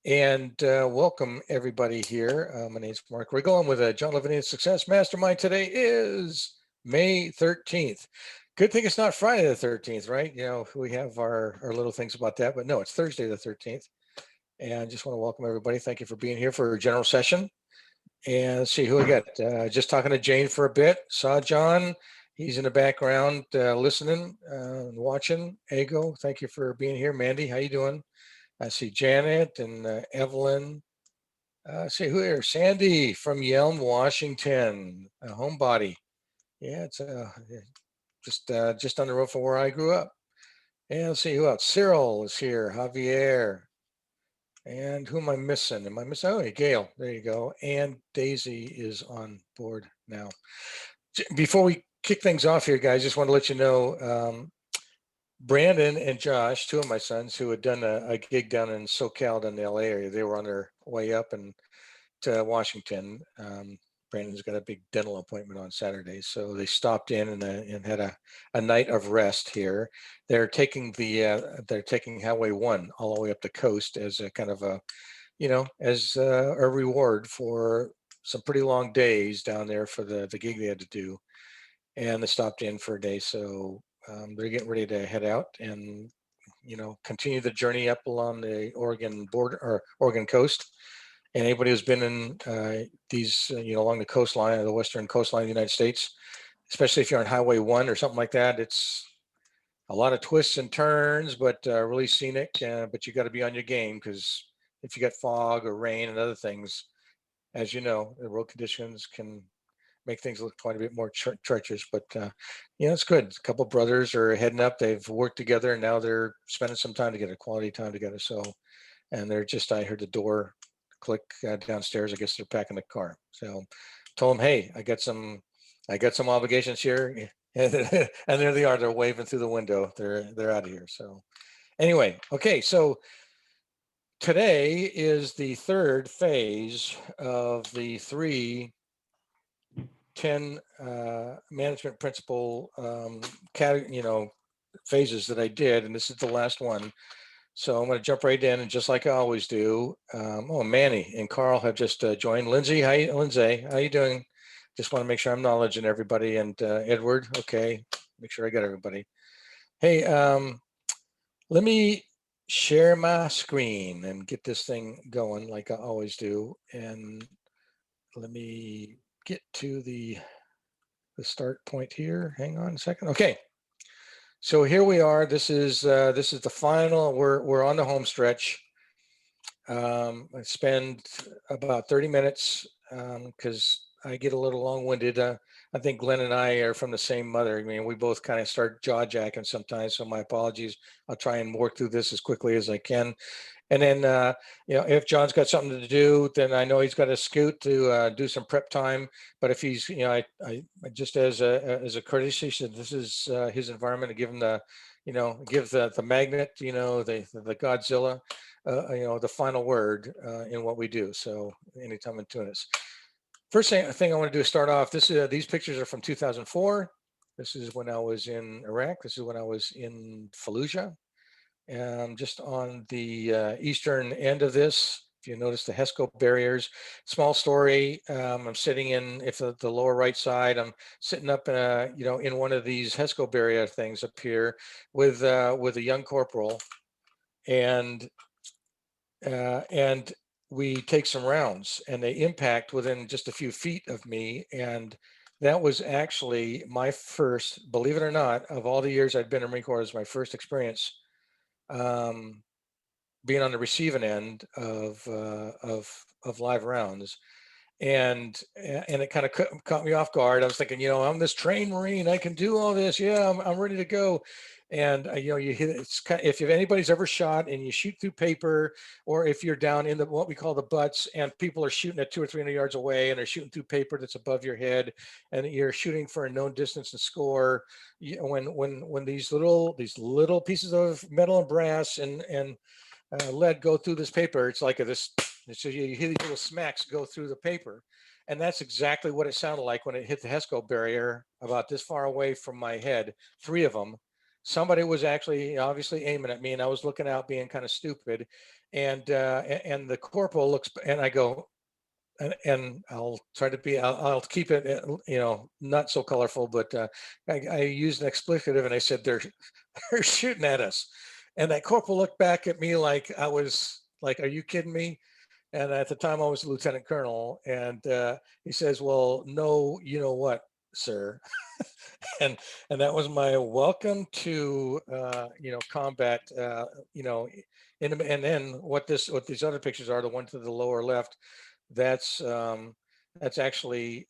Welcome everybody here. My name is Mark Wriggle. I'm with John Levine Success Mastermind. Today is May 13th. Good thing it's not Friday the 13th, right? You know, we have our little things about that, but no, it's Thursday the 13th. And I just want to welcome everybody. Thank you for being here for a general session. And let's see who we got. Just talking to Jane for a bit. Saw John. He's in the background listening and watching. Ego, thank you for being here. Mandy, how you doing? I see Janet and Evelyn. See who here? Sandy from Yelm, Washington, a homebody. Yeah, it's just on the road from where I grew up. And let's see who else. Cyril is here. Javier. And who am I missing? Am I missing? Oh, Gail. There you go. And Daisy is on board now. Before we kick things off here, guys, just want to let you know Brandon and Josh, two of my sons, who had done a gig down in SoCal in the LA area, they were on their way up and to Washington. Brandon's got a big dental appointment on Saturday, so they stopped in and had a night of rest here. They're taking Highway 1 all the way up the coast as a kind of as a reward for some pretty long days down there for the gig they had to do, and they stopped in for a day. So they're getting ready to head out and continue the journey up along the Oregon border or Oregon coast. And anybody who's been in these along the coastline, the western coastline of the United States, especially if you're on Highway 1 or something like that, it's a lot of twists and turns, but really scenic. But you got to be on your game, because if you got fog or rain and other things, as you know, the road conditions can make things look quite a bit more treacherous. But it's good. A couple of brothers are heading up. They've worked together, and now they're spending some time together, quality time together. So, and they're just, I heard the door click downstairs. I guess they're packing the car. So told them, hey, I got some obligations here. And there they are. They're waving through the window. They're out of here. So anyway, okay. So today is the third phase of the 10 management principle phases that I did, and this is the last one. So I'm going to jump right in, and just like I always do. Manny and Carl have just joined. Lindsay, Lindsay, how you doing? Just want to make sure I'm acknowledging everybody. And Edward, okay, make sure I got everybody. Hey, let me share my screen and get this thing going like I always do. And let me get to the start point here. Hang on a second. Okay. So here we are. This is the final. We're on the home stretch. I spend about 30 minutes because I get a little long-winded. I think Glenn and I are from the same mother. I mean, we both kind of start jaw-jacking sometimes, so my apologies. I'll try and work through this as quickly as I can. And then, if John's got something to do, then I know he's got to scoot to do some prep time. But if he's, I just as a courtesy, said this is his environment, to give him the, give the magnet, the Godzilla, the final word in what we do. So anytime in Tunis. First thing I want to do is start off. These pictures are from 2004. This is when I was in Iraq. This is when I was in Fallujah. Just on the eastern end of this, if you notice the HESCO barriers, small story. I'm sitting in, if the lower right side, I'm sitting up in one of these HESCO barrier things up here with a young corporal, and we take some rounds, and they impact within just a few feet of me. And that was actually my first, believe it or not, of all the years I'd been in Marine Corps, was my first experience being on the receiving end of live rounds. And it kind of caught me off guard. I was thinking, I'm this trained Marine, I can do all this. Yeah, I'm ready to go. And you hit it. It's kind of, if anybody's ever shot and you shoot through paper, or if you're down in what we call the butts, and people are shooting at 200 or 300 yards away, and they're shooting through paper that's above your head, and you're shooting for a known distance and score. When these little pieces of metal and brass and lead go through this paper, it's like this. So you hear these little smacks go through the paper. And that's exactly what it sounded like when it hit the HESCO barrier about this far away from my head, 3 of them. somebody was actually obviously aiming at me, and I was looking out being kind of stupid. And the corporal looks, and I go, and I'll try to be, I'll keep it, not so colorful, but I used an expletive, and I said, they're shooting at us. And that corporal looked back at me like I was like, are you kidding me? And at the time I was a lieutenant colonel, and he says, well, no, you know what, sir? and and that was my welcome to combat, and then what these other pictures are, the one to the lower left, that's actually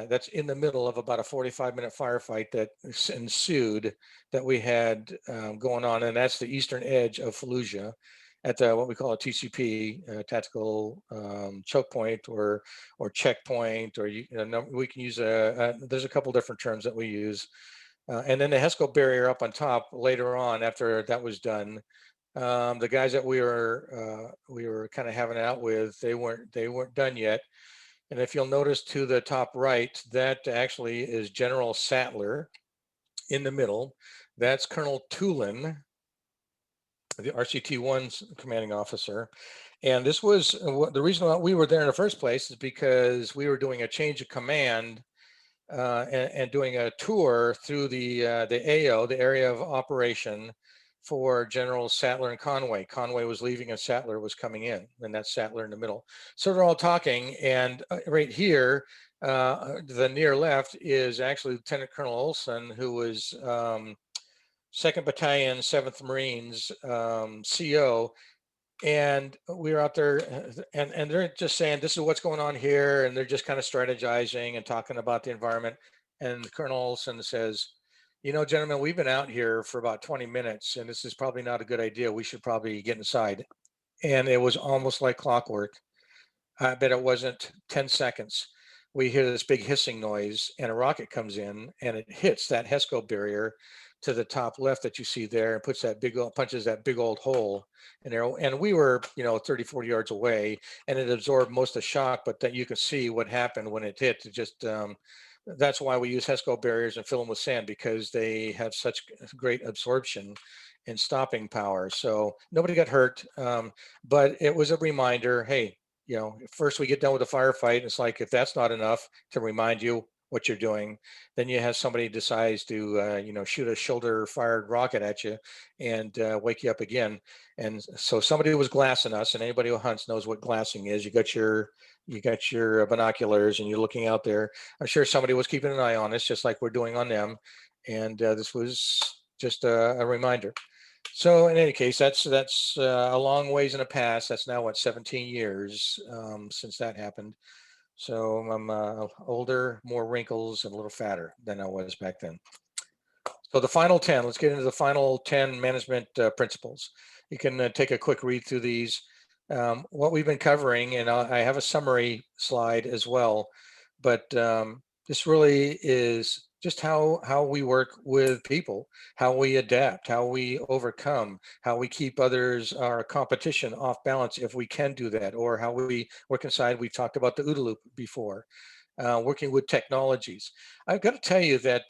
that's in the middle of about a 45-minute firefight that ensued, that we had going on, and that's the eastern edge of Fallujah, at what we call a TCP, tactical choke point, or checkpoint, or we can use there's a couple different terms that we use, and then the HESCO barrier up on top later on after that was done. The guys that we were kind of having it out with, they weren't done yet. And if you'll notice to the top right, that actually is General Sattler. In the middle, that's Colonel Tulin, the RCT-1's commanding officer. And this was the reason why we were there in the first place, is because we were doing a change of command, and doing a tour through the AO, the area of operation, for General Sattler and Conway. Conway was leaving and Sattler was coming in, and that's Sattler in the middle. So they're all talking, and right here, the near left is actually Lieutenant Colonel Olson, who was 2nd Battalion, 7th Marines, CO. And we were out there, and they're just saying, this is what's going on here, and they're just kind of strategizing and talking about the environment. And Colonel Olson says, gentlemen, we've been out here for about 20 minutes, and this is probably not a good idea. We should probably get inside. And it was almost like clockwork. I bet it wasn't 10 seconds. We hear this big hissing noise, and a rocket comes in, and it hits that HESCO barrier to the top left that you see there, and punches that big old hole in there. And we were 30, 40 yards away, and it absorbed most of the shock, but that you can see what happened when it hit. It just that's why we use HESCO barriers and fill them with sand, because they have such great absorption and stopping power. So nobody got hurt, but it was a reminder. Hey, first we get done with the firefight, and it's like, if that's not enough to remind you what you're doing, then you have somebody decides to shoot a shoulder fired rocket at you and wake you up again. And so somebody was glassing us, and anybody who hunts knows what glassing is. You got your binoculars, and you're looking out there. I'm sure somebody was keeping an eye on us, just like we're doing on them. And this was just a reminder. So in any case, that's a long ways in the past. That's now 17 years since that happened. So I'm older, more wrinkles, and a little fatter than I was back then. So the final 10, let's get into the final 10 management principles. You can take a quick read through these. What we've been covering, and I have a summary slide as well, but this really is just how we work with people, how we adapt, how we overcome, how we keep our competition off balance if we can do that, or how we work inside. We've talked about the OODA loop before, working with technologies. I've got to tell you that,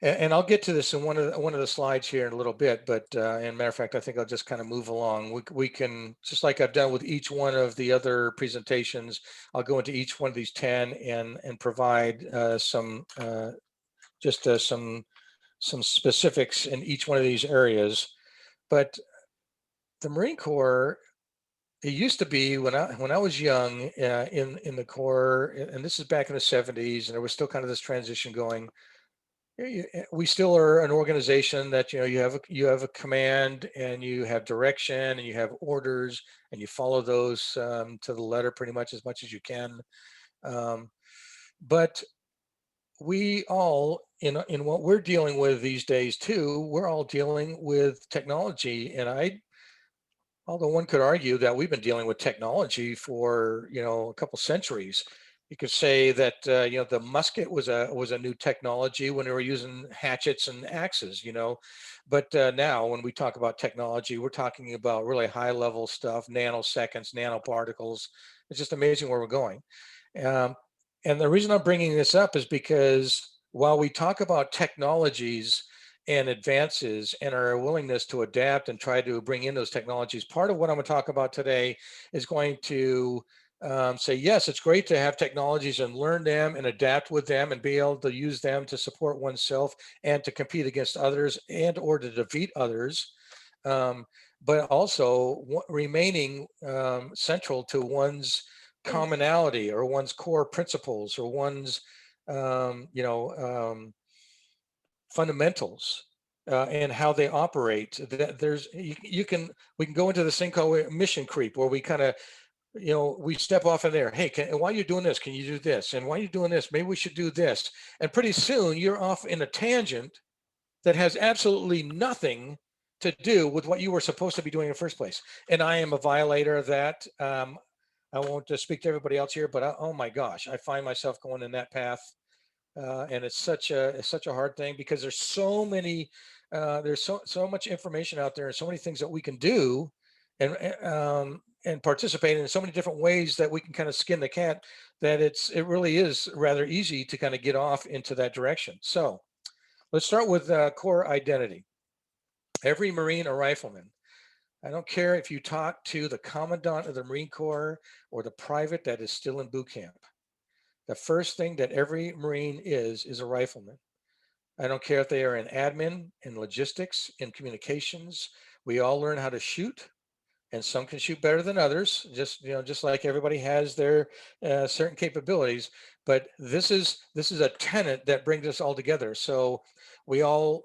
and I'll get to this in one of the slides here in a little bit, but and matter of fact, I think I'll just kind of move along. We can, just like I've done with each one of the other presentations, I'll go into each one of these 10 and provide some specifics in each one of these areas. But the Marine Corps, it used to be when I was young in the Corps, and this is back in the 70s, and there was still kind of this transition going. We still are an organization that you have a command, and you have direction, and you have orders, and you follow those to the letter pretty much as you can. But we all, in what we're dealing with these days too, we're all dealing with technology. And although one could argue that we've been dealing with technology for a couple centuries. You could say that the musket was a new technology when they were using hatchets and axes, but now when we talk about technology, we're talking about really high level stuff, nanoseconds, nanoparticles. It's just amazing where we're going. And the reason I'm bringing this up is because while we talk about technologies, and advances and our willingness to adapt and try to bring in those technologies. Part of what I'm going to talk about today is going to say, yes, it's great to have technologies and learn them and adapt with them and be able to use them to support oneself and to compete against others and or to defeat others. But also remaining central to one's commonality or one's core principles or one's, fundamentals and how they operate. There's we can go into this thing called mission creep, where we kind of we step off in there. Hey, why are you doing this? Can you do this? And why are you doing this? Maybe we should do this. And pretty soon you're off in a tangent that has absolutely nothing to do with what you were supposed to be doing in the first place. And I am a violator of that. I won't speak to everybody else here, but oh my gosh, I find myself going in that path. And it's such a hard thing because there's so many, there's so much information out there and so many things that we can do and participate in so many different ways that we can kind of skin the cat, that it really is rather easy to kind of get off into that direction. So let's start with core identity. Every Marine or rifleman, I don't care if you talk to the commandant of the Marine Corps or the private that is still in boot camp, the first thing that every Marine is a rifleman. I don't care if they are in admin, in logistics, in communications. We all learn how to shoot, and some can shoot better than others. Just like everybody has their certain capabilities. But this is a tenet that brings us all together. So we all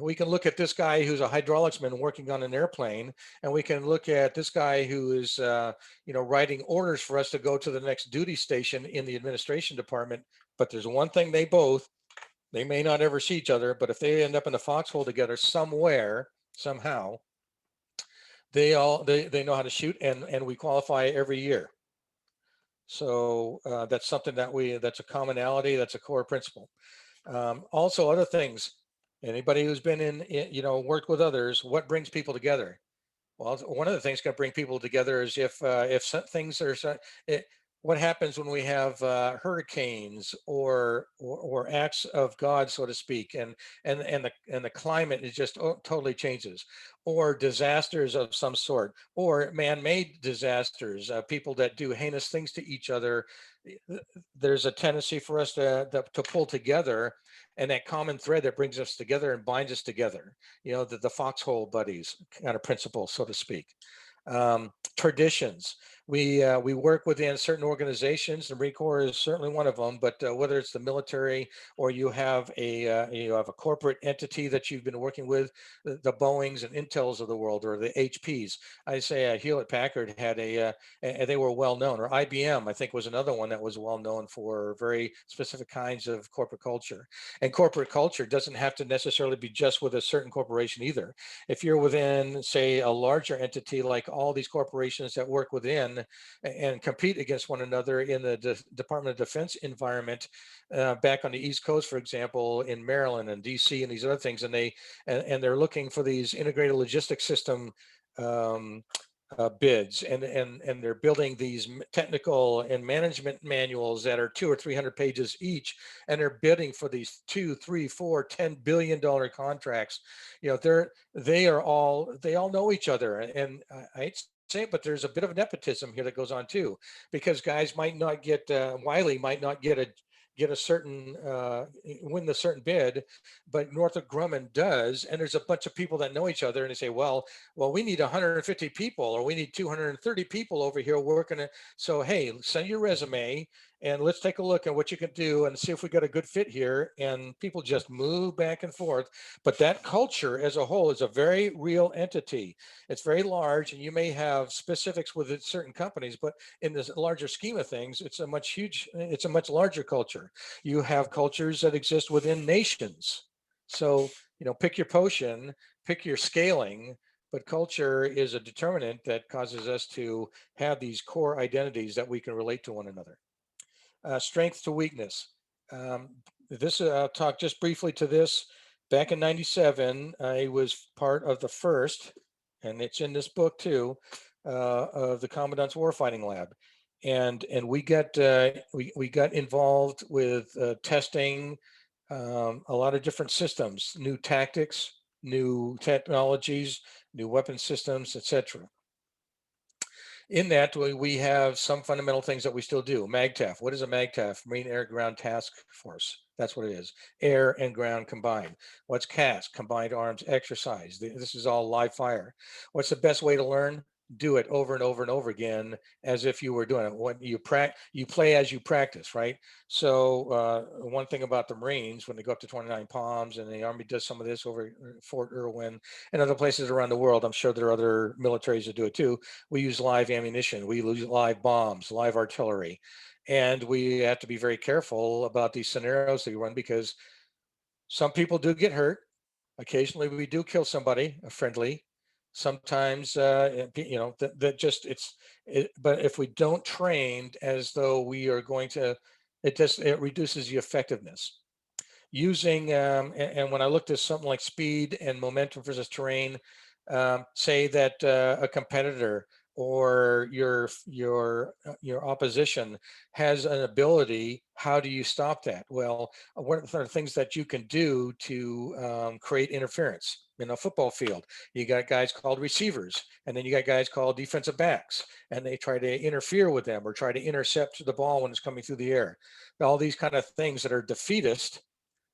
we can look at this guy who's a hydraulicsman working on an airplane, and we can look at this guy who is writing orders for us to go to the next duty station in the administration department. But there's one thing they may not ever see each other, but if they end up in the foxhole together somewhere, somehow, they know how to shoot, and we qualify every year. So that's something that's a commonality, that's a core principle. Also, other things, anybody who's been worked with others, what brings people together? Well, one of the things that bring people together is if things are, what happens when we have hurricanes or acts of God, so to speak, and the climate is just totally changes, or disasters of some sort, or man-made disasters, people that do heinous things to each other. There's a tendency for us to pull together, and that common thread that brings us together and binds us together. The foxhole buddies kind of principle, so to speak. Traditions. We work within certain organizations. The Marine Corps is certainly one of them. But whether it's the military or you have a corporate entity that you've been working with, the Boeings and Intels of the world, or the HPs. I say Hewlett Packard had they were well known, or IBM I think was another one that was well known for very specific kinds of corporate culture. And corporate culture doesn't have to necessarily be just with a certain corporation either. If you're within, say, a larger entity, like all these corporations that work within and compete against one another in the Department of Defense environment, back on the East Coast, for example, in Maryland and DC and these other things, and they're looking for these integrated logistics system bids, and they're building these technical and management manuals that are 200 or 300 pages each, and they're bidding for these 2, 3, 4, $10 billion contracts. They all know each other, and I hate to say it, but there's a bit of nepotism here that goes on too, because guys might not get Wiley might not get a certain win the certain bid, but Northrop Grumman does, and there's a bunch of people that know each other, and they say, well, we need 150 people, or we need 230 people over here working it. So hey, send your resume and let's take a look at what you can do and see if we got a good fit here. And people just move back and forth. But that culture as a whole is a very real entity. It's very large, and you may have specifics with certain companies, but in this larger scheme of things, it's a much larger culture. You have cultures that exist within nations. So, pick your potion, pick your scaling, but culture is a determinant that causes us to have these core identities that we can relate to one another. Strength to weakness. I'll talk just briefly to this. Back in '97, I was part of the first, and it's in this book too, of the Commandant's Warfighting Lab. And we got involved with testing a lot of different systems, new tactics, new technologies, new weapon systems, etc. In that, we have some fundamental things that we still do. MAGTF. What is a MAGTF? Marine Air Ground Task Force. That's what it is. Air and ground combined. What's CAS? Combined Arms Exercise. This is all live fire. What's the best way to learn? Do it over and over and over again as if you were doing it. When you play as you practice, right? So one thing about the Marines, when they go up to 29 Palms, and the Army does some of this over Fort Irwin and other places around the world, I'm sure there are other militaries that do it too. We use live ammunition, we use live bombs, live artillery, and we have to be very careful about these scenarios that we run, because some people do get hurt. Occasionally we do kill somebody, a friendly. Sometimes that just but if we don't train as though we are going to, it reduces the effectiveness. Using and when I looked at something like speed and momentum versus terrain, say that a competitor or your opposition has an ability, how do you stop that? Well, one of the things that you can do to create interference in a football field, you got guys called receivers, and then you got guys called defensive backs, and they try to interfere with them or try to intercept the ball when it's coming through the air. All these kind of things that are defeatist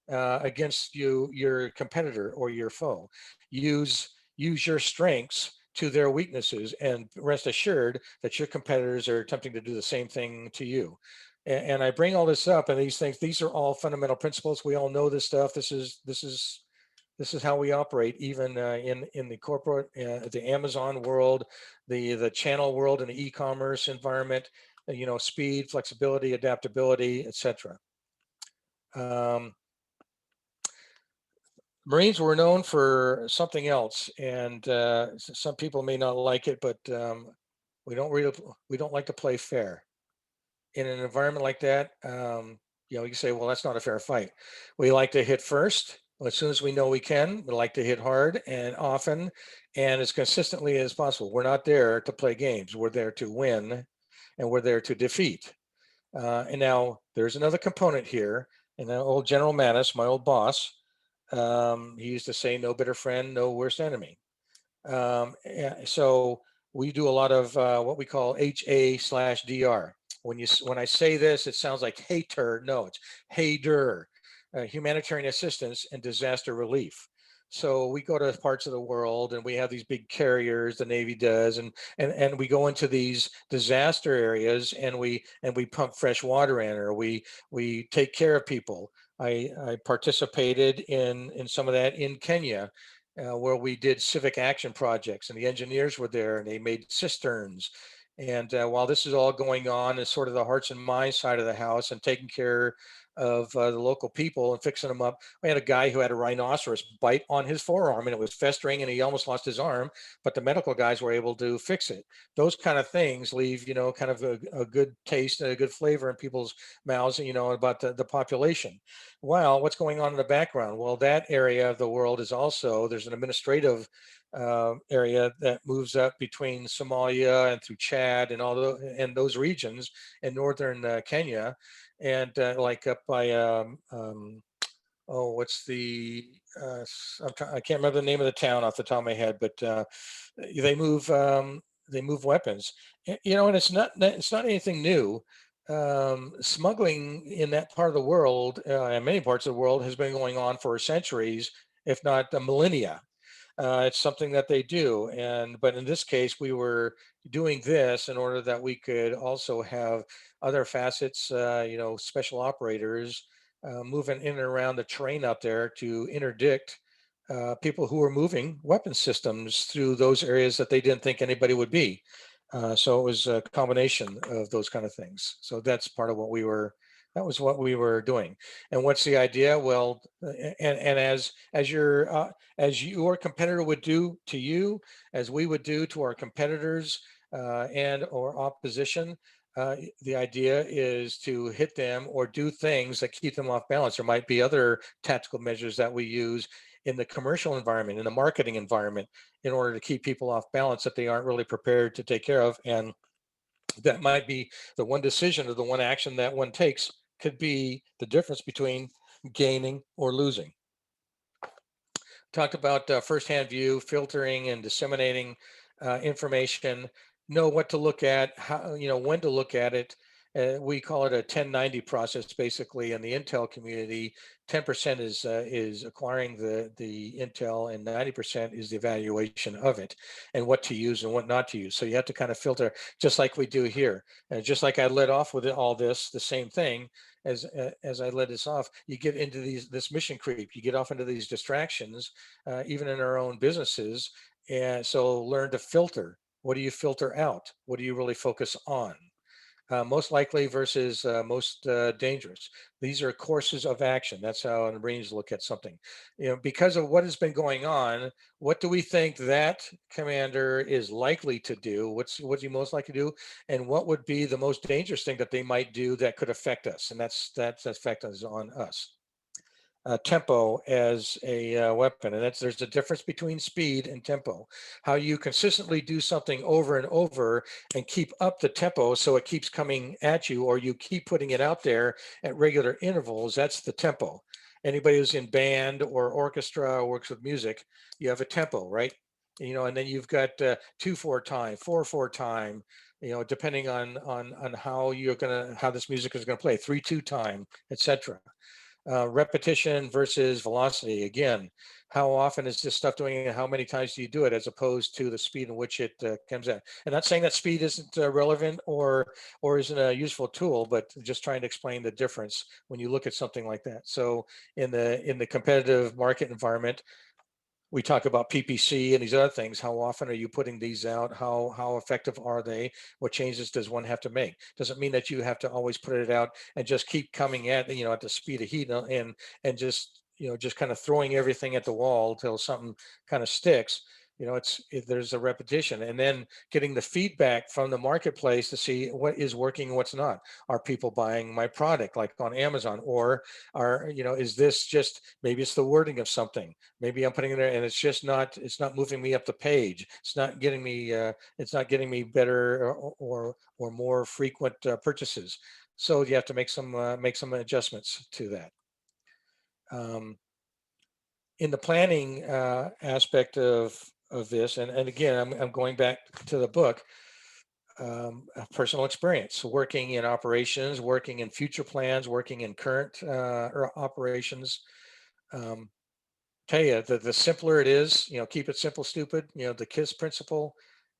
against your competitor or your foe. Use your strengths to their weaknesses, and rest assured that your competitors are attempting to do the same thing to you. And I bring all this up, and these things, these are all fundamental principles. We all know this stuff. This is how we operate, even in the corporate, the Amazon world, the channel world, and the e-commerce environment. Speed, flexibility, adaptability, etc. Marines were known for something else, and some people may not like it, but we don't like to play fair. In an environment like that, you can say, well, that's not a fair fight. We like to hit first. As soon as we know we can, we like to hit hard and often, and as consistently as possible. We're not there to play games. We're there to win, and we're there to defeat. And now there's another component here. And old General Mattis, my old boss, he used to say, no better friend, no worse enemy. So we do a lot of what we call HA/DR. When I say this, it sounds like hater. No, it's HADER, Humanitarian Assistance and Disaster Relief. So we go to parts of the world, and we have these big carriers, the Navy does, and we go into these disaster areas, and we pump fresh water in, or we take care of people. I participated in some of that in Kenya, where we did civic action projects, and the engineers were there, and they made cisterns. And while this is all going on, is sort of the hearts and minds side of the house, and taking care of the local people and fixing them up. We had a guy who had a rhinoceros bite on his forearm, and it was festering, and he almost lost his arm, but the medical guys were able to fix it. Those kind of things leave, kind of a good taste and a good flavor in people's mouths, about the population. Well, what's going on in the background? Well, that area of the world is also, there's an administrative area that moves up between Somalia and through Chad and and those regions in northern Kenya, and like up by what's the I can't remember the name of the town off the top of my head, but they move weapons, and it's not anything new. Smuggling in that part of the world, and many parts of the world, has been going on for centuries, if not millennia. It's something that they do, but in this case, we were doing this in order that we could also have other facets, special operators moving in and around the terrain out there to interdict people who were moving weapon systems through those areas that they didn't think anybody would be. So it was a combination of those kind of things. So that's part of what we were. That was what we were doing. And what's the idea? Well, and as your competitor would do to you, as we would do to our competitors and or opposition. The idea is to hit them or do things that keep them off balance. There might be other tactical measures that we use in the commercial environment, in the marketing environment, in order to keep people off balance that they aren't really prepared to take care of. And that might be the one decision or the one action that one takes could be the difference between gaining or losing. Talked about firsthand view, filtering and disseminating information, know what to look at, how, when to look at it. We call it a 1090 process, basically. In the Intel community, 10% is acquiring the Intel, and 90% is the evaluation of it, and what to use and what not to use. So you have to kind of filter, just like we do here. And just like I led off with all this, the same thing as I led this off. You get into this mission creep. You get off into these distractions, even in our own businesses. And so learn to filter. What do you filter out? What do you really focus on? Most likely versus most dangerous. These are courses of action. That's how the Marines look at something. Because of what has been going on, what do we think that commander is likely to do? What's he most likely to do, and what would be the most dangerous thing that they might do that could affect us? And that's effect on us. Tempo as a weapon, and there's a difference between speed and tempo. How you consistently do something over and over and keep up the tempo so it keeps coming at you, or you keep putting it out there at regular intervals. That's the tempo. Anybody who's in band or orchestra or works with music, you have a tempo, right? And then you've got 2/4 time, 4/4 time. Depending on how this music is gonna play, 3/2 time, etc. Repetition versus velocity. Again, how often is this stuff doing it? How many times do you do it, as opposed to the speed in which it comes in? And not saying that speed isn't relevant or isn't a useful tool, but just trying to explain the difference when you look at something like that. So in the competitive market environment, we talk about PPC and these other things. How often are you putting these out? How effective are they? What changes does one have to make? Doesn't mean that you have to always put it out and just keep coming at at the speed of heat, and just kind of throwing everything at the wall until something kind of sticks. There's a repetition, and then getting the feedback from the marketplace to see what is working and what's not. Are people buying my product, like on Amazon, or is this just, maybe it's the wording of something? Maybe I'm putting it there and it's not moving me up the page. It's not getting me better or more frequent purchases. So you have to make some adjustments to that. In the planning aspect of this, and again, I'm going back to the book. Personal experience working in operations, working in future plans, working in current operations. Tell you, the simpler it is, keep it simple, stupid, the KISS principle.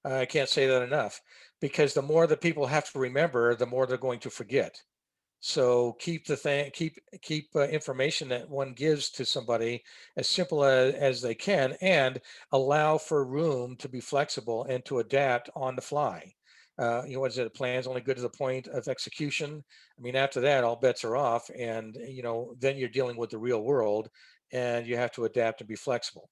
I can't say that enough, because the more that people have to remember, the more they're going to forget. So keep the thing, keep information that one gives to somebody as simple as they can, and allow for room to be flexible and to adapt on the fly. What is it? A plan's only good to the point of execution. I mean, after that, all bets are off, and then you're dealing with the real world, and you have to adapt and be flexible.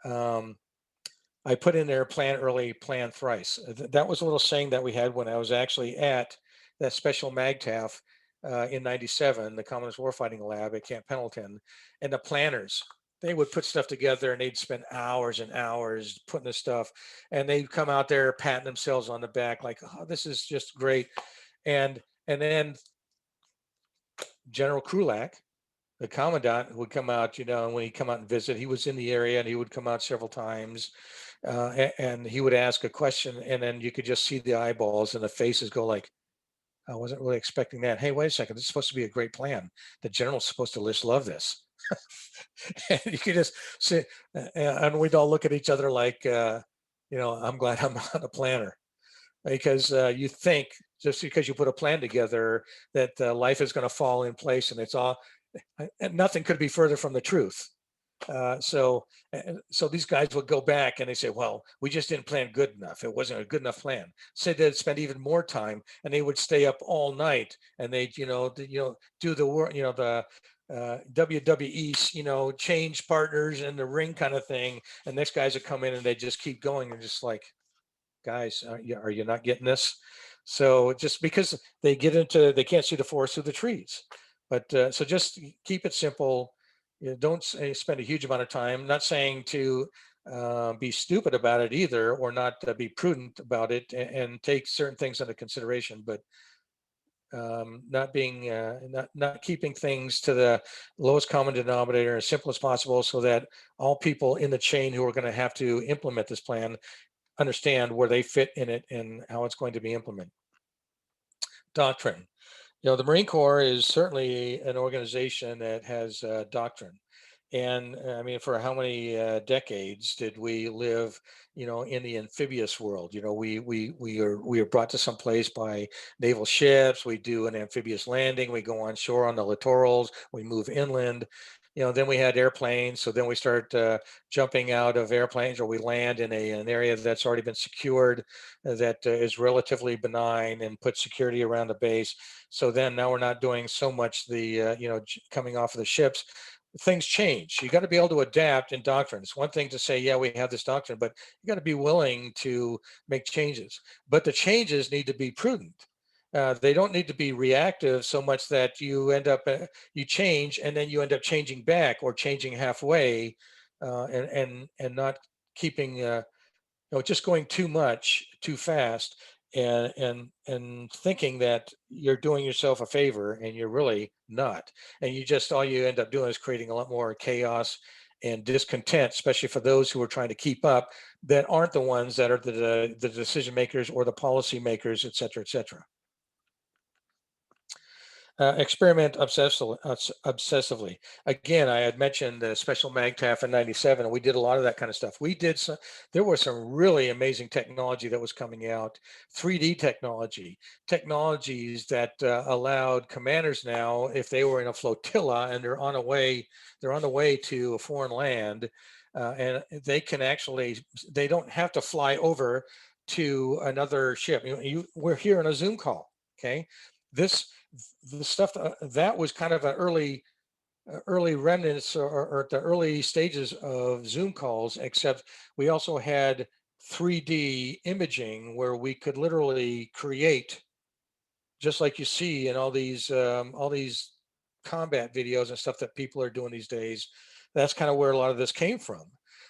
I put in there, plan early, plan thrice. That was a little saying that we had when I was actually at that special MAGTAF in '97, the Commonwealth Warfighting Lab at Camp Pendleton. And the planners, they would put stuff together and they'd spend hours and hours putting this stuff. And they'd come out there patting themselves on the back like, oh, this is just great. And then General Krulak, the commandant, would come out, and when he'd come out and visit, he was in the area and he would come out several times, and he would ask a question, and then you could just see the eyeballs and the faces go like, I wasn't really expecting that. Hey, wait a second, this is supposed to be a great plan. The general's supposed to just love this. And you could just see, and we'd all look at each other like, I'm glad I'm not a planner, because you think just because you put a plan together that life is going to fall in place, and it's all, and nothing could be further from the truth. So these guys would go back and they say, well, we just didn't plan good enough. It wasn't a good enough plan. Say they'd spend even more time, and they would stay up all night, and they'd, do the work, the WWE, change partners in the ring kind of thing. And next guys would come in and they just keep going, and just like, guys, are you not getting this? So just because they can't see the forest through the trees. But so just keep it simple. Don't spend a huge amount of time. Not saying to be stupid about it either, or not be prudent about it, and take certain things into consideration. But not keeping things to the lowest common denominator as simple as possible, so that all people in the chain who are going to have to implement this plan understand where they fit in it and how it's going to be implemented. Doctrine. The Marine Corps is certainly an organization that has doctrine. And I mean, for how many decades did we live, in the amphibious world? We are brought to some place by naval ships. We do an amphibious landing. We go on shore on the littorals. We move inland. Then we had airplanes. So then we start jumping out of airplanes, or we land in an area that's already been secured, that is relatively benign, and put security around the base. So then now we're not doing so much the coming off of the ships. Things change. You got to be able to adapt in doctrine. It's one thing to say, yeah, we have this doctrine, but you got to be willing to make changes. But the changes need to be prudent. They don't need to be reactive so much that you end up you change and then you end up changing back, or changing halfway, and not keeping just going too much too fast, and thinking that you're doing yourself a favor, and you're really not. And all you end up doing is creating a lot more chaos and discontent, especially for those who are trying to keep up, that aren't the ones that are the decision makers or the policy makers, et cetera, et cetera. Experiment obsessively. Again, I had mentioned the special MAGTF in '97, and we did a lot of that kind of stuff. There was some really amazing technology that was coming out, 3D technologies that allowed commanders now, if they were in a flotilla and they're on the way to a foreign land, and they don't have to fly over to another ship. We're here on a Zoom call, okay? The stuff that was kind of an early remnants, or the early stages of Zoom calls, except we also had 3D imaging, where we could literally create, just like you see in all these combat videos and stuff that people are doing these days. That's kind of where a lot of this came from.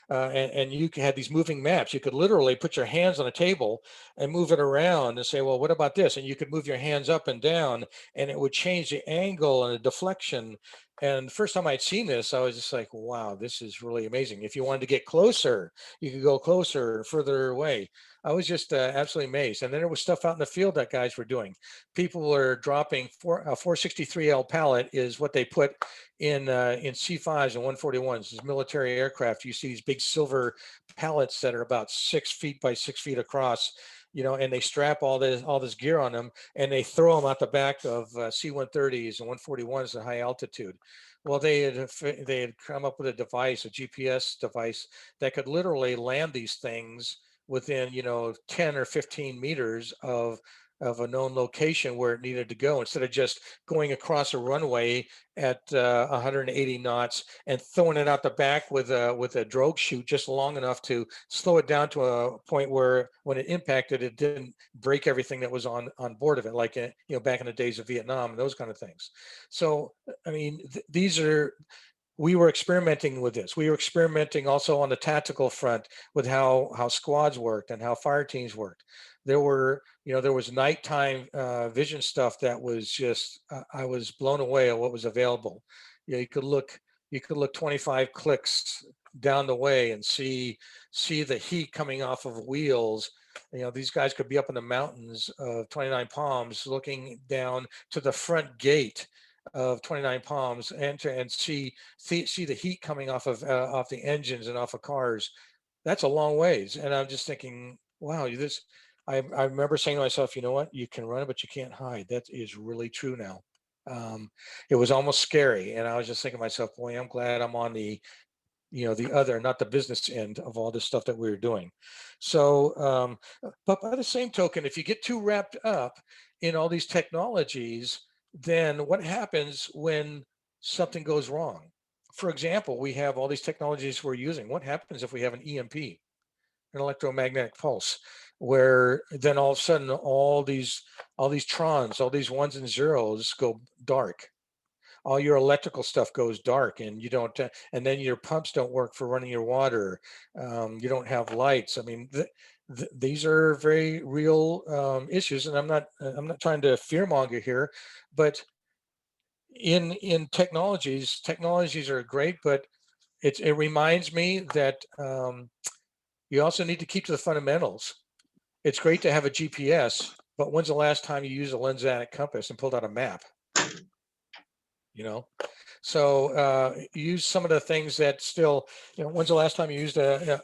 And you had these moving maps. You could literally put your hands on a table and move it around and say, well, what about this? And you could move your hands up and down, and it would change the angle and the deflection. And the first time I'd seen this, I was just like, wow, this is really amazing. If you wanted to get closer, you could go closer and further away. I was just absolutely amazed. And then there was stuff out in the field that guys were doing. People were dropping a 463L pallet is what they put in C5s and 141s, these military aircraft. You see these big silver pallets that are about 6 feet by 6 feet across, and they strap all this gear on them, and they throw them out the back of C-130s and 141s at high altitude. Well, they had come up with a GPS device that could literally land these things within 10 or 15 meters of a known location where it needed to go, instead of just going across a runway at 180 knots and throwing it out the back with a drogue chute just long enough to slow it down to a point where when it impacted, it didn't break everything that was on board of it, like back in the days of Vietnam and those kind of things. So I mean, we were experimenting with this. We were experimenting also on the tactical front with how squads worked and how fire teams worked. There was nighttime vision stuff that was just, I was blown away at what was available. You could look 25 clicks down the way and see the heat coming off of wheels. These guys could be up in the mountains of 29 Palms, looking down to the front gate of 29 Palms, and see the heat coming off the engines and off of cars. That's a long ways. And I'm just thinking, wow, I remember saying to myself, you know what, you can run, but you can't hide. That is really true now. It was almost scary. And I was just thinking to myself, boy, I'm glad I'm on the other, not the business end of all this stuff that we were doing. So, but by the same token, if you get too wrapped up in all these technologies, then what happens when something goes wrong? For example, we have all these technologies we're using. What happens if we have an EMP, an electromagnetic pulse, where then all of a sudden all these trons, all these ones and zeros go dark? All your electrical stuff goes dark, and you don't and then your pumps don't work for running your water. You don't have lights. I mean, these are very real issues, and I'm not trying to fearmonger here, but in technologies are great, but it reminds me that you also need to keep to the fundamentals. It's great to have a GPS, but when's the last time you used a lensatic compass and pulled out a map? You know, so use some of the things that still, when's the last time you used a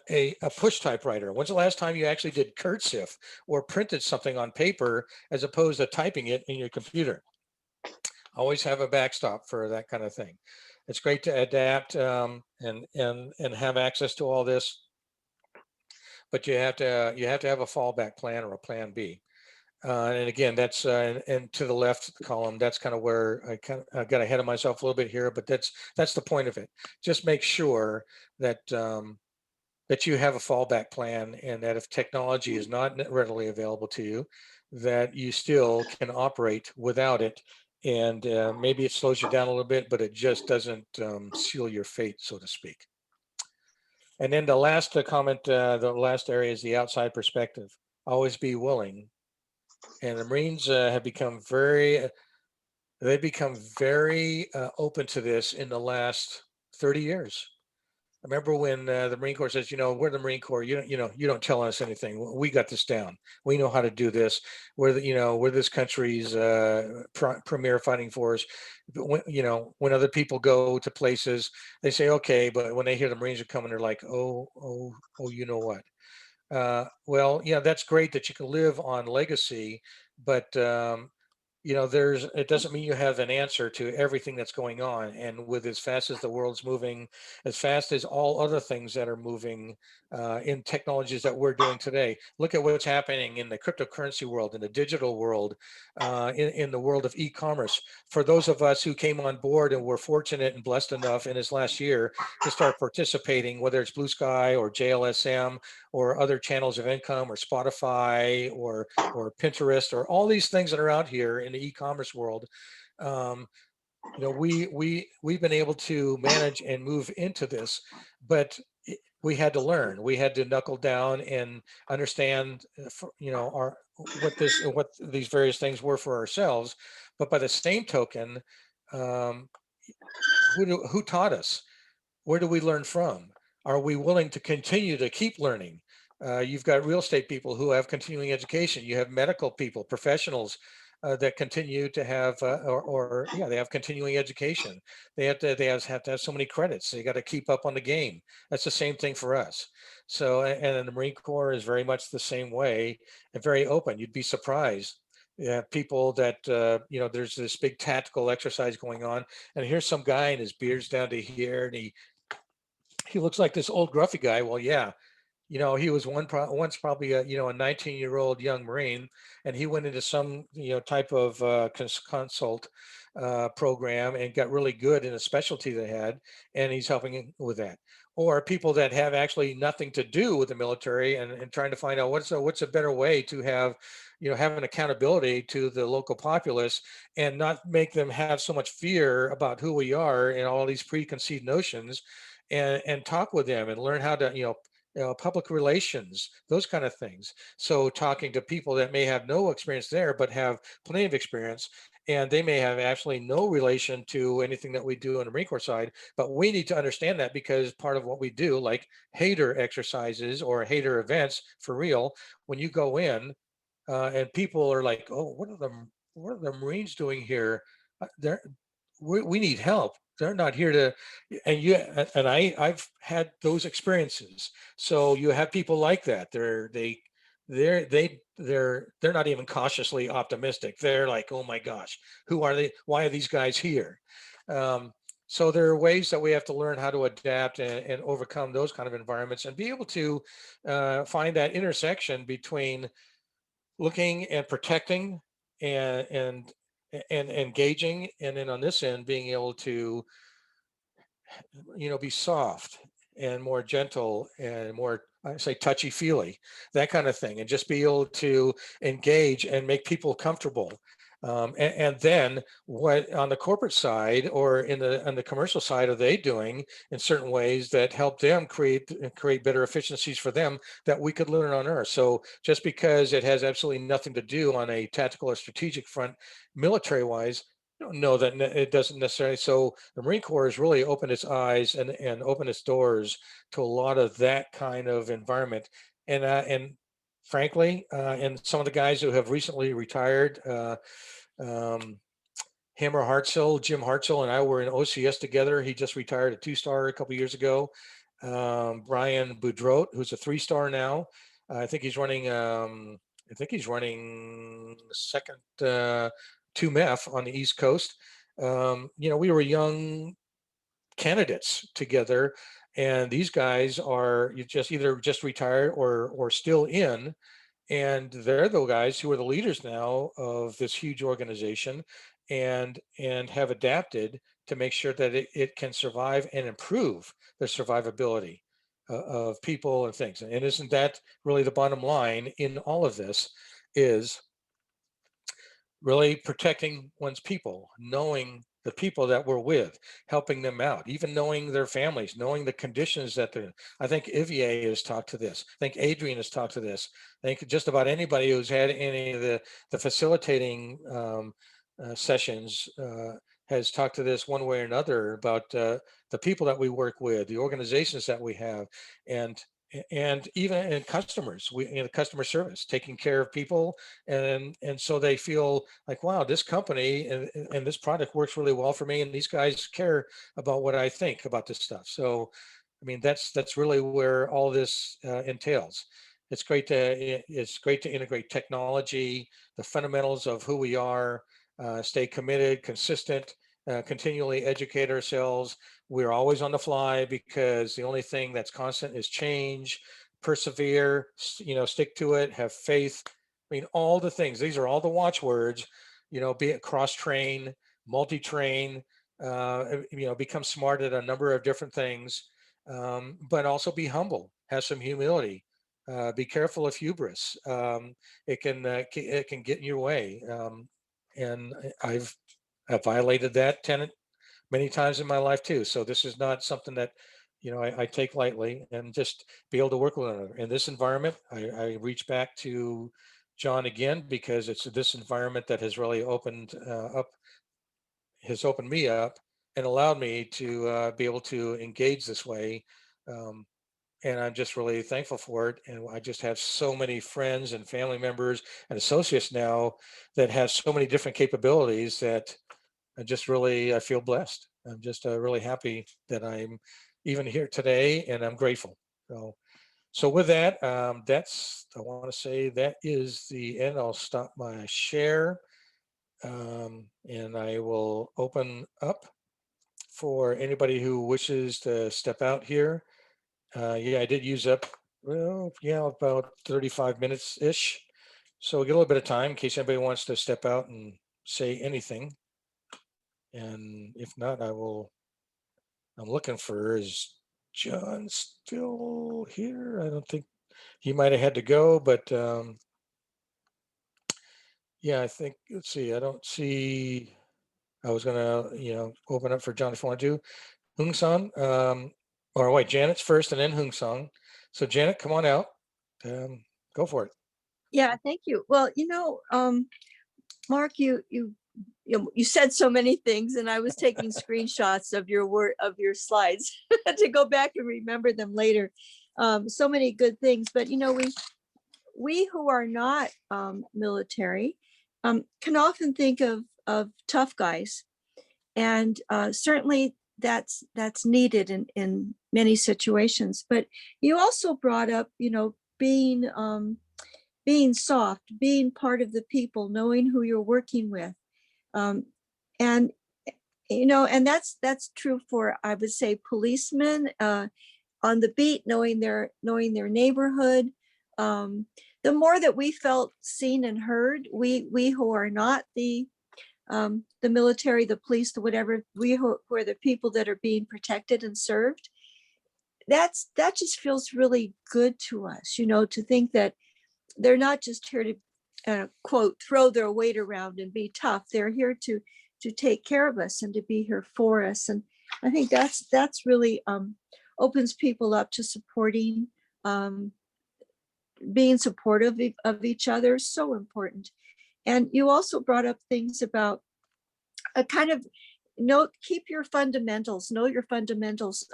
push typewriter? When's the last time you actually did cursive or printed something on paper as opposed to typing it in your computer? Always have a backstop for that kind of thing. It's great to adapt and have access to all this, but you have to have a fallback plan or a plan B. And again, that's and to the left column, that's kind of where I got ahead of myself a little bit here, but that's the point of it. Just make sure that that you have a fallback plan, and that if technology is not readily available to you, that you still can operate without it. And maybe it slows you down a little bit, but it just doesn't seal your fate, so to speak. And then the last comment, the last area is the outside perspective. Always be willing. And the Marines have become they've become very open to this in the last 30 years. I remember when the Marine Corps says, we're the Marine Corps. You don't tell us anything. We got this down. We know how to do this. We're this country's premier fighting force. But when other people go to places, they say, okay, but when they hear the Marines are coming, they're like, oh, you know what? Well, yeah, that's great that you can live on legacy, but it doesn't mean you have an answer to everything that's going on. And with as fast as the world's moving, as fast as all other things that are moving in technologies that we're doing today, look at what's happening in the cryptocurrency world, in the digital world, in the world of e-commerce. For those of us who came on board and were fortunate and blessed enough in this last year to start participating, whether it's Blue Sky or JLSM or other channels of income or Spotify or Pinterest or all these things that are out here in the e-commerce world, we've been able to manage and move into this, but we had to learn. We had to knuckle down and understand, what these various things were for ourselves. But by the same token, who taught us? Where do we learn from? Are we willing to continue to keep learning? You've got real estate people who have continuing education. You have medical people, professionals that continue to have, they have continuing education. They have to have so many credits. They got to keep up on the game. That's the same thing for us. So, and the Marine Corps is very much the same way and very open. You'd be surprised. You have people that, there's this big tactical exercise going on, and here's some guy and his beard's down to here, and he looks like this old gruffy guy. Well, yeah, he was once probably a 19-year-old young Marine, and he went into some type of consult program and got really good in a specialty they had, and he's helping with that. Or people that have actually nothing to do with the military and trying to find out what's a better way to have have an accountability to the local populace and not make them have so much fear about who we are and all these preconceived notions, and talk with them and learn how to public relations, those kind of things. So talking to people that may have no experience there, but have plenty of experience, and they may have actually no relation to anything that we do on the Marine Corps side, but we need to understand that because part of what we do, like hater exercises or hater events for real, when you go in and people are like, oh, what are the Marines doing here? They're we need help. They're not here to, and I've had those experiences. So you have people like that. They're not even cautiously optimistic. They're like, oh my gosh, who are they? Why are these guys here? So there are ways that we have to learn how to adapt and overcome those kind of environments and be able to find that intersection between looking and protecting and engaging, and then on this end being able to be soft and more gentle and more, I say, touchy feely, that kind of thing, and just be able to engage and make people comfortable. And then what on the corporate side or on the commercial side are they doing in certain ways that help them create better efficiencies for them that we could learn on Earth? So just because it has absolutely nothing to do on a tactical or strategic front, military wise, no, that it doesn't necessarily. So the Marine Corps has really opened its eyes and opened its doors to a lot of that kind of environment. And frankly, and some of the guys who have recently retired, um, Hammer Hartzell, Jim Hartzell, and I were in OCS together. He just retired a 2-star a couple years ago. Brian Boudreau, who's a 3-star now. I think he's running. I think he's running second 2MEF on the East Coast. We were young candidates together, and these guys are either just retired or still in, and they're the guys who are the leaders now of this huge organization and have adapted to make sure that it can survive and improve the survivability of people and things. And isn't that really the bottom line in all of this, is really protecting one's people, knowing the people that we're with, helping them out, even knowing their families, knowing the conditions that they're in. I think Ivier has talked to this. I think Adrian has talked to this. I think just about anybody who's had any of the facilitating sessions has talked to this one way or another about the people that we work with, the organizations that we have, and even in customers, we in customer service, taking care of people, and so they feel like, wow, this company and this product works really well for me, and these guys care about what I think about this stuff. So, I mean, that's really where all this entails. It's great to integrate technology, the fundamentals of who we are, stay committed, consistent, continually educate ourselves. We're always on the fly because the only thing that's constant is change. Persevere, stick to it, have faith. I mean, all the things. These are all the watchwords. Be it cross-train, multi-train. Become smart at a number of different things, but also be humble. Have some humility. Be careful of hubris. It can get in your way, and I've violated that tenet many times in my life too. So this is not something that I take lightly, and just be able to work with another in this environment. I reach back to John again because it's this environment that has really opened me up and allowed me to be able to engage this way. Um, and I'm just really thankful for it. And I just have so many friends and family members and associates now that have so many different capabilities that I feel blessed. I'm just really happy that I'm even here today, and I'm grateful. So with that, I want to say that is the end. I'll stop my share, and I will open up for anybody who wishes to step out here. Yeah, I did use up, well, yeah, about 35 minutes ish. So we'll get a little bit of time in case anybody wants to step out and say anything. And if not, I'm looking for, is John still here? I don't think he might have had to go, but yeah, I think, let's see, I don't see, I was gonna, open up for John if you want to. Hung San, or wait, Janet's first and then Hung San. So Janet, come on out. Go for it. Yeah, thank you. Well, Mark, you said so many things, and I was taking screenshots of your slides to go back and remember them later. So many good things, but we who are not military can often think of tough guys, and certainly that's needed in many situations. But you also brought up, being soft, being part of the people, knowing who you're working with. And and that's true for, I would say, policemen on the beat, knowing their neighborhood. The more that we felt seen and heard, we who are not the military, the police, the whatever, we who are the people that are being protected and served, that just feels really good to us, to think that they're not just here quote, throw their weight around and be tough. They're here to take care of us and to be here for us. And I think that's really opens people up to supporting, being supportive of each other is so important. And you also brought up things about a kind of keep your fundamentals, know your fundamentals.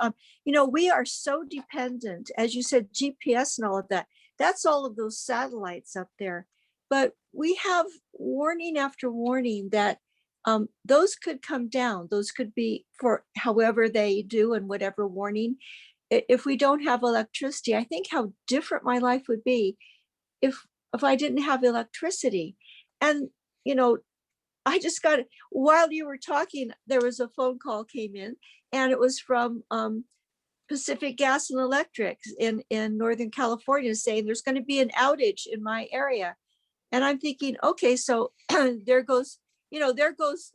We are so dependent, as you said, GPS and all of that. That's all of those satellites up there. But we have warning after warning that those could come down. Those could be for however they do and whatever warning. If we don't have electricity, I think how different my life would be if I didn't have electricity. And, I just got, while you were talking, there was a phone call came in, and it was from Pacific Gas and Electric in Northern California, saying there's going to be an outage in my area. And I'm thinking, okay, so there goes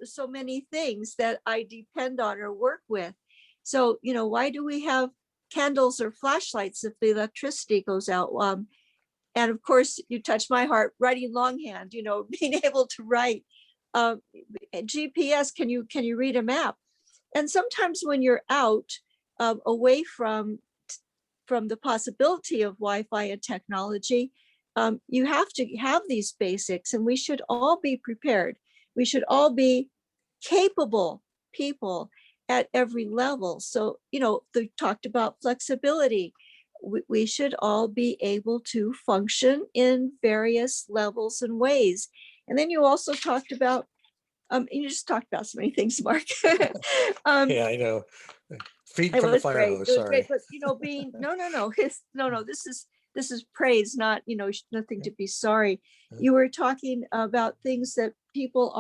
so many things that I depend on or work with. So, why do we have candles or flashlights if the electricity goes out? And of course, you touch my heart, writing longhand, being able to write. GPS, can you read a map? And sometimes when you're out away from the possibility of Wi-Fi and technology, you have to have these basics, and we should all be prepared. We should all be capable people at every level. So, they talked about flexibility. We should all be able to function in various levels and ways. And then you also talked about, you just talked about so many things, Mark. Yeah, I know. Feeding It from the was fire great. hose. It was great. Sorry. But being no, this is praise, not nothing to be sorry. You were talking about things that people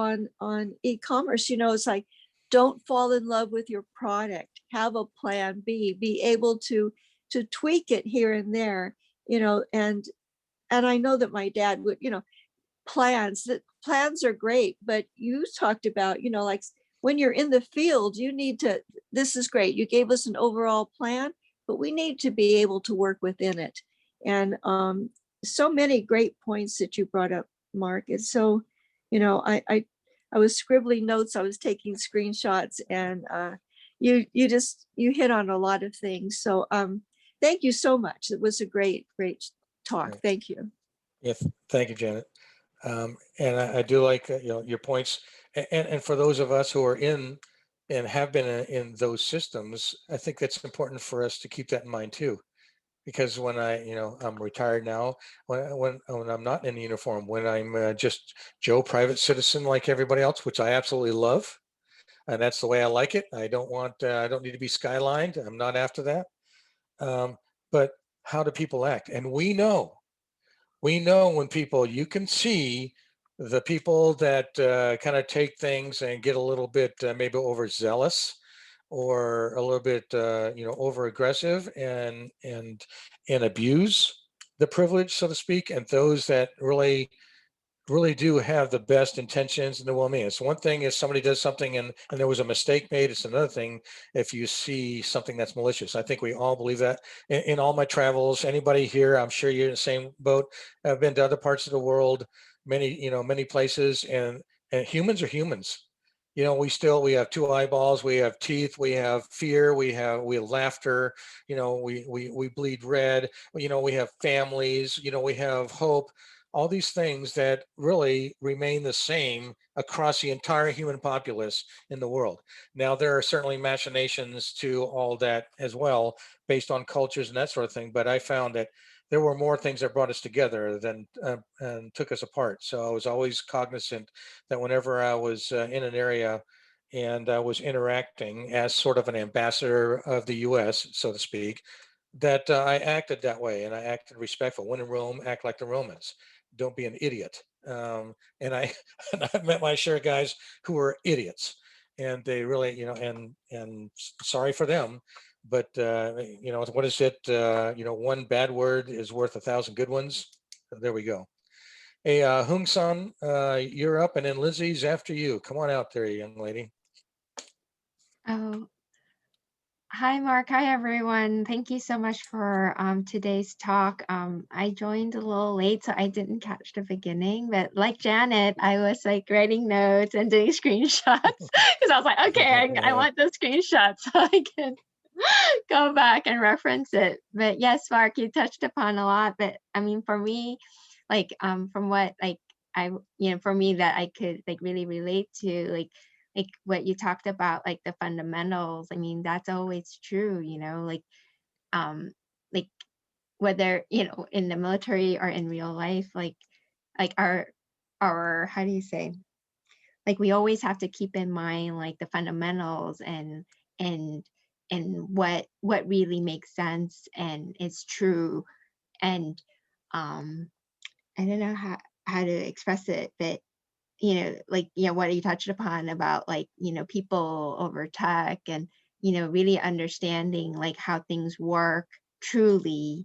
on e-commerce, it's like, don't fall in love with your product. Have a plan B. Be able to tweak it here and there, and I know that my dad would, plans are great, but you talked about, like when you're in the field, you need to, this is great. You gave us an overall plan, but we need to be able to work within it. And so many great points that you brought up, Mark. And so, I was scribbling notes, I was taking screenshots, and you hit on a lot of things. So thank you so much. It was a great talk. Right. Thank you. Yeah, thank you, Janet. And I do like your points. And for those of us who are in and have been in those systems, I think that's important for us to keep that in mind too. Because when I'm retired now, when I'm not in uniform, when I'm just Joe, private citizen like everybody else, which I absolutely love, and that's the way I like it. I don't need to be skylined. I'm not after that. But how do people act? And we know when people, you can see the people that kind of take things and get a little bit maybe overzealous or a little bit over aggressive and abuse the privilege, so to speak, and those that really do have the best intentions and the well-meaning. It's one thing if somebody does something and there was a mistake made. It's another thing if you see something that's malicious. I think we all believe that. In all my travels, anybody here, I'm sure you're in the same boat. I've been to other parts of the world, many places, and humans are humans. We have two eyeballs, we have teeth, we have fear, we have laughter, we bleed red, we have families, we have hope, all these things that really remain the same across the entire human populace in the world. Now, there are certainly machinations to all that as well, based on cultures and that sort of thing. But I found that there were more things that brought us together than and took us apart. So I was always cognizant that whenever I was in an area and I was interacting as sort of an ambassador of the U.S., so to speak, that I acted that way and I acted respectful. When in Rome, act like the Romans. Don't be an idiot. And I and I've met my share of guys who are idiots, and they really, and sorry for them, but what is it? One bad word is worth 1,000 good ones. There we go. Hey, Hung San, you're up, and then Lindsay's after you. Come on out there, young lady. Oh, Hi, Mark. Hi, everyone. Thank you so much for today's talk. I joined a little late, so I didn't catch the beginning. But like Janet, I was like writing notes and doing screenshots because I was like, okay, I want those screenshots so I can go back and reference it. But yes, Mark, you touched upon a lot. But I mean, for me, like from what like I, for me that I could like really relate to, like what you talked about, like the fundamentals. I mean, that's always true, um, like whether, in the military or in real life, like our, how do you say, like we always have to keep in mind like the fundamentals and what really makes sense and is true. And I don't know how to express it, but like, what you touched upon about like, people over tech and, really understanding like how things work truly,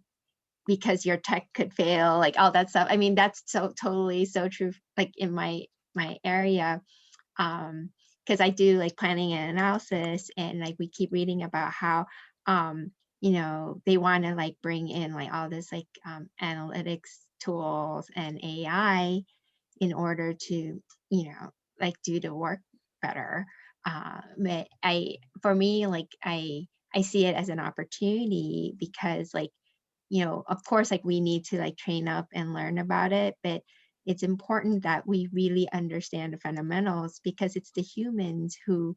because your tech could fail, like all that stuff. I mean, that's so totally so true, like in my area. Because I do like planning and analysis, and like we keep reading about how they want to like bring in like all this like analytics tools and AI in order to, like do the work better. But for me, like I see it as an opportunity because like, of course, like we need to like train up and learn about it, but it's important that we really understand the fundamentals, because it's the humans who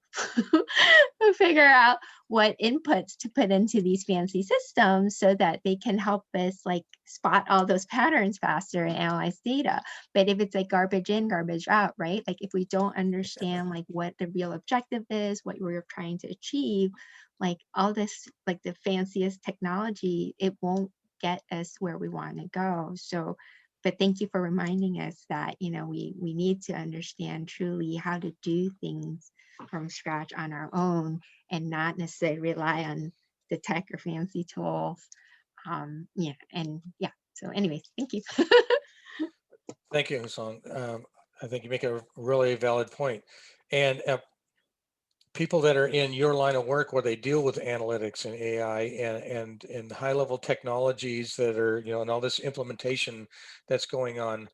who figure out what inputs to put into these fancy systems so that they can help us like spot all those patterns faster and analyze data. But if it's like garbage in, garbage out, right? Like if we don't understand like what the real objective is, what we're trying to achieve, like all this, like the fanciest technology, it won't get us where we want to go. So, but thank you for reminding us that, we need to understand truly how to do things from scratch on our own and not necessarily rely on the tech or fancy tools. Yeah, and yeah. So anyways, thank you. Thank you, Song. I think you make a really valid point. And people that are in your line of work where they deal with analytics and AI and high level technologies that are, and all this implementation that's going on,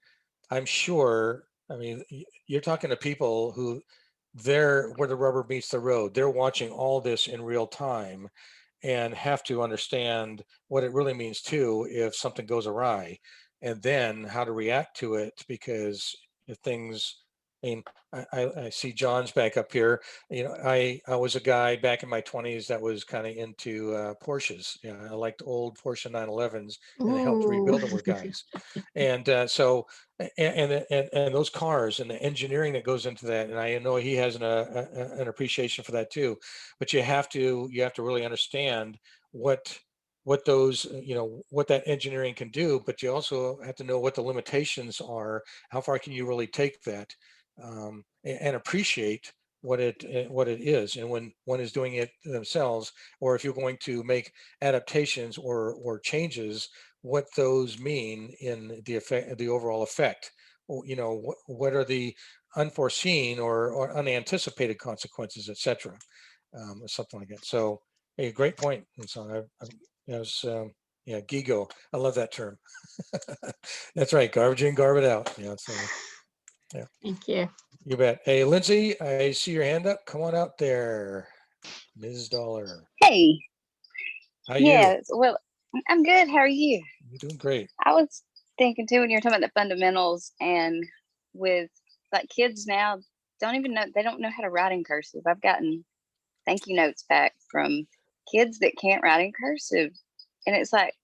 I'm sure, I mean, you're talking to people who they're where the rubber meets the road. They're watching all this in real time and have to understand what it really means too if something goes awry, and then how to react to it. Because if things, I mean, I see John's back up here. I was a guy back in my 20s that was kind of into Porsches. I liked old Porsche 911s and I helped Ooh. rebuild them with guys. And so, and those cars and the engineering that goes into that, and I know he has an appreciation for that too. But you have to really understand what those, what that engineering can do. But you also have to know what the limitations are. How far can you really take that, and appreciate what it is, and when one is doing it themselves, or if you're going to make adaptations or changes, what those mean in the effect, the overall effect. What are the unforeseen or unanticipated consequences, etc., or something like that. So, a great point. And so I was, yeah, gigo. I love that term. That's right. Garbage in, garbage out. Yeah. So, yeah, Thank you. you bet. Hey, Lindsay, I see your hand up. Come on out there, Ms. Dollar. Hey, How you? yes. Well, I'm good. How are you? You're doing great. I was thinking too when you were talking about the fundamentals, and with like kids now don't even know, they don't know how to write in cursive. I've gotten thank you notes back from kids that can't write in cursive. And it's like,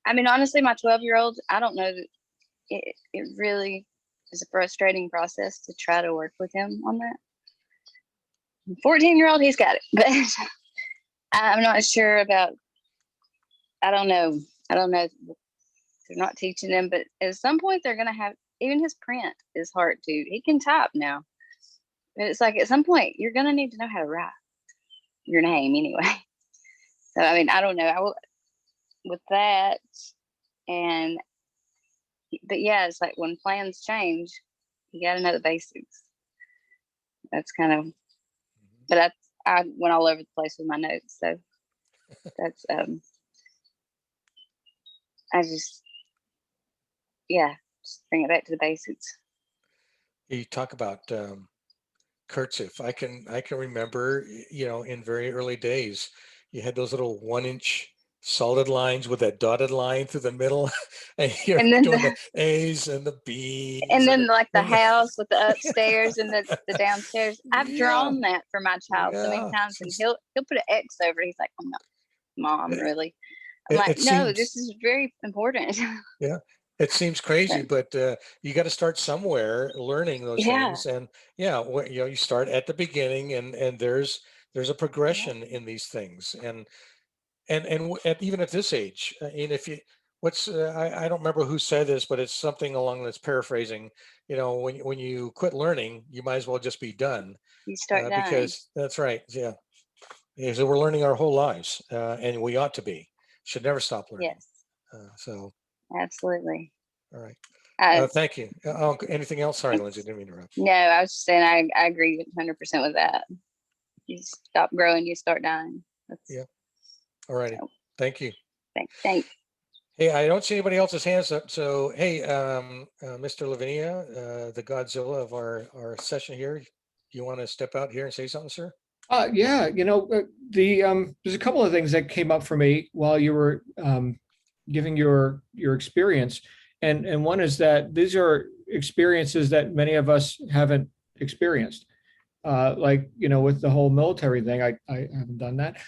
I mean, honestly, my 12-year-old, I don't know that it really is a frustrating process to try to work with him on that. 14-year-old, he's got it. But I'm not sure about, I don't know. They're not teaching them, but at some point they're going to have, even his print is hard to, he can type now. But it's like at some point you're going to need to know how to write your name anyway. So, I mean, I don't know. With that, and, but yeah, it's like when plans change, you got to know the basics. That's kind of, but I went all over the place with my notes. So that's I just bring it back to the basics. You talk about cursive. I can remember, in very early days, you had those little 1-inch solid lines with that dotted line through the middle, and you're And then doing the A's and the B's, and then like the and house with the upstairs and the downstairs. I've yeah, drawn that for my child so many yeah. times, and he'll put an X over it. He's like, "Oh, no, Mom, It, really?" I'm like, it "No, seems, this is very important." yeah, it seems crazy, But, but you got to start somewhere learning those yeah, things, and yeah, you start at the beginning, and there's a yeah, progression in these things, and even at this age, and if you what's I don't remember who said this, but it's something along this paraphrasing, when you quit learning, you might as well just be done, you start dying. because that's right, yeah, because we're learning our whole lives, and we ought to be, should never stop learning. Yes, So absolutely. all right, Uh, thank you. Anything else? Sorry, Lindsay, didn't mean to interrupt. no, I was just saying I agree 100% with that. You stop growing, you start dying. That's Yeah, all righty, so. thank you. Thanks. Hey, I don't see anybody else's hands up. So, hey, Mr. Lavinia, the Godzilla of our session here, you want to step out here and say something, sir? Yeah, there's a couple of things that came up for me while you were giving your experience, and one is that these are experiences that many of us haven't experienced. Like, with the whole military thing, I haven't done that.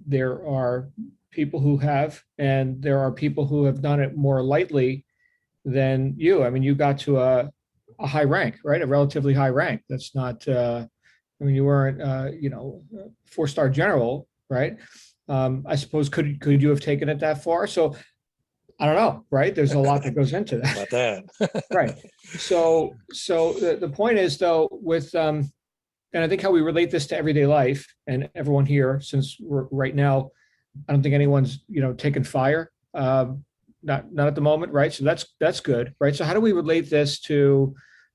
There are people who have, and there are people who have done it more lightly than you. I mean, you got to a high rank, right? A relatively high rank. That's not, I mean, you weren't, 4-star general, right? I suppose, could you have taken it that far? So I don't know, right? There's a lot that goes into How that. about that? Right. So the point is, though, with, and I think how we relate this to everyday life and everyone here, since we're right now, I don't think anyone's, taking fire, not at the moment, right? So that's good, right? So how do we relate this to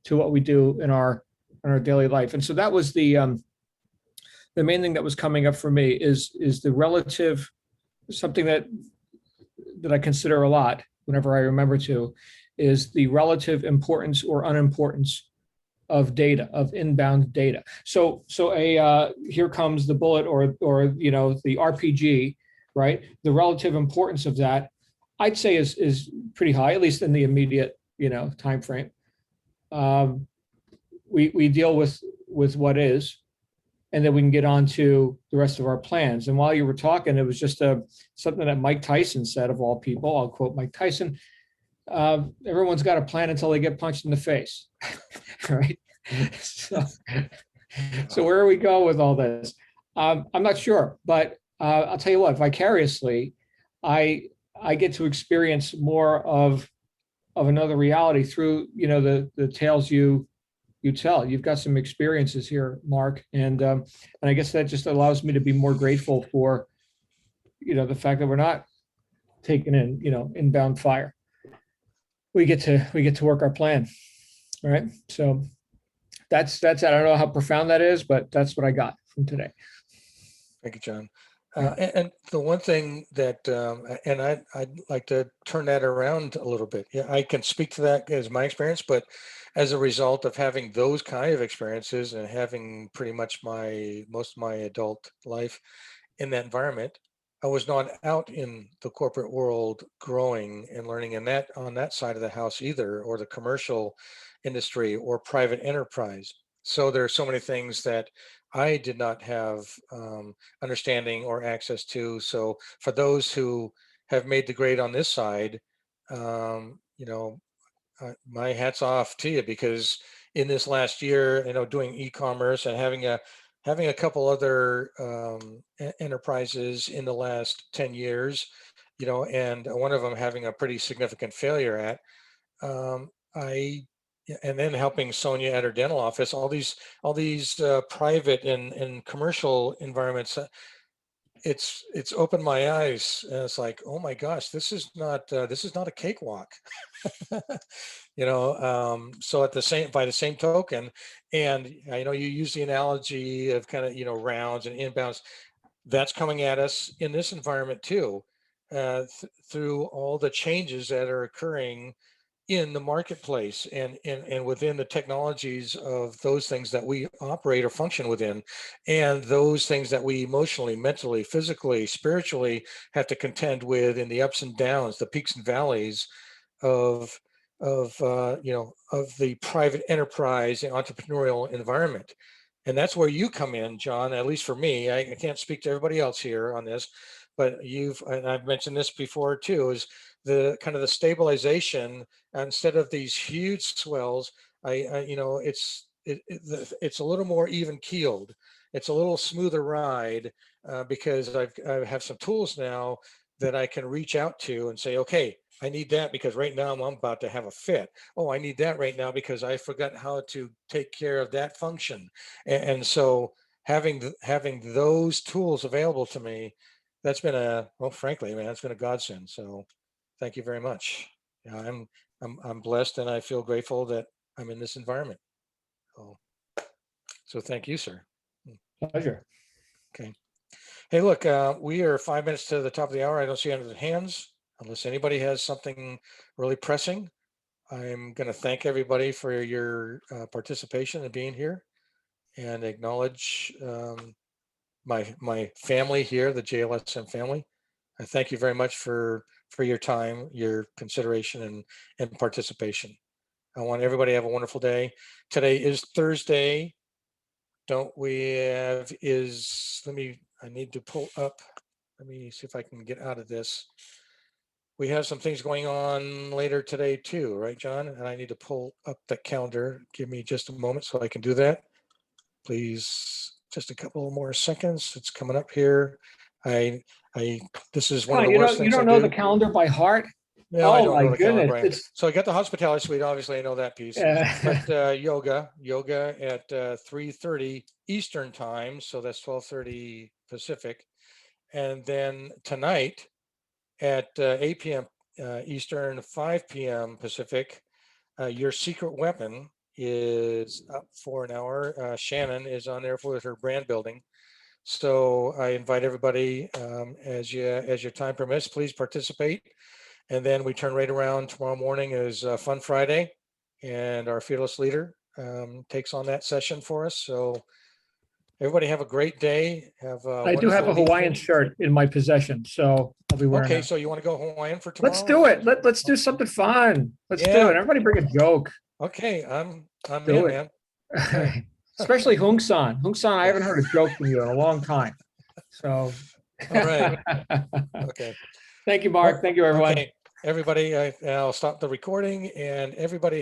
what we do in our daily life? And so that was the main thing that was coming up for me is the relative, something that I consider a lot whenever I remember to, is the relative importance or unimportance of data, of inbound data. So here comes the bullet or the RPG, right? The relative importance of that, I'd say is pretty high, at least in the immediate time frame. We deal with what is, and then we can get on to the rest of our plans. And while you were talking, it was just something that Mike Tyson said, of all people. I'll quote Mike Tyson. Everyone's got a plan until they get punched in the face, right? So where are we going with all this? I'm not sure, but I'll tell you what, vicariously, I get to experience more of another reality through the tales you tell. You've got some experiences here, Mark, and I guess that just allows me to be more grateful for the fact that we're not taking in inbound fire. We get to work our plan. All right, so that's I don't know how profound that is, but that's what I got from today. Thank you, John. Yeah. And the one thing that, and I'd like to turn that around a little bit. Yeah, I can speak to that as my experience, but as a result of having those kind of experiences and having pretty much most of my adult life in that environment, I was not out in the corporate world growing and learning on that side of the house either, or the commercial industry or private enterprise. So there are so many things that I did not have understanding or access to. So for those who have made the grade on this side, my hat's off to you, because in this last year, doing e-commerce and having a couple other enterprises in the last 10 years, and one of them having a pretty significant failure at, and then helping Sonia at her dental office, all these private and commercial environments. It's opened my eyes, and it's like, oh my gosh, this is not a cakewalk. So by the same token, and I know you use the analogy of kind of, rounds and inbounds, that's coming at us in this environment too, through all the changes that are occurring in the marketplace and within the technologies of those things that we operate or function within, and those things that we emotionally, mentally, physically, spiritually have to contend with in the ups and downs, the peaks and valleys of of the private enterprise and entrepreneurial environment. And that's where you come in, John. At least for me, I can't speak to everybody else here on this, but and I've mentioned this before too, is the kind of the stabilization. Instead of these huge swells, it's a little more even keeled. It's a little smoother ride, because I have some tools now that I can reach out to and say, okay, I need that because right now I'm about to have a fit. Oh, I need that right now because I forgot how to take care of that function. And so having those tools available to me, that's been well, frankly, man, it's been a godsend. So thank you very much. I'm blessed, and I feel grateful that I'm in this environment. So thank you, sir. Pleasure. Okay. Hey, look, we are 5 minutes to the top of the hour. I don't see any other hands. Unless anybody has something really pressing, I'm going to thank everybody for your participation and being here, and acknowledge my family here, the JLSM family. I thank you very much for your time, your consideration, and participation. I want everybody to have a wonderful day. Today is Thursday. Don't we have I need to pull up. Let me see if I can get out of this. We have some things going on later today too, right, John? And I need to pull up the calendar. Give me just a moment so I can do that. Please, just a couple more seconds. It's coming up here. This is one of the worst things I do. You don't know the calendar by heart? No, I Oh don't my know the calendar. goodness. So I got the hospitality suite. Obviously, I know that piece. But yoga at 3:30 Eastern time. So that's 12:30 Pacific. And then tonight at 8 p.m. Eastern, 5 p.m. Pacific, Your Secret Weapon is up for an hour. Shannon is on there with her brand building. So I invite everybody, as your time permits, please participate. And then we turn right around tomorrow morning is Fun Friday, and our fearless leader takes on that session for us. So everybody have a great day. I do have a Hawaiian shirt in my possession, so I'll be wearing Okay, it. so you want to go Hawaiian for tomorrow? Let's do it. Let's do something fun. Let's do it. Everybody bring a joke. Okay, I'm Do in, it. man. Okay. Especially Hung-san. Hung-san, I haven't heard a joke from you in a long time. So. All right. Okay. Thank you, Mark. Thank you, everyone. Okay, everybody, I'll stop the recording, and everybody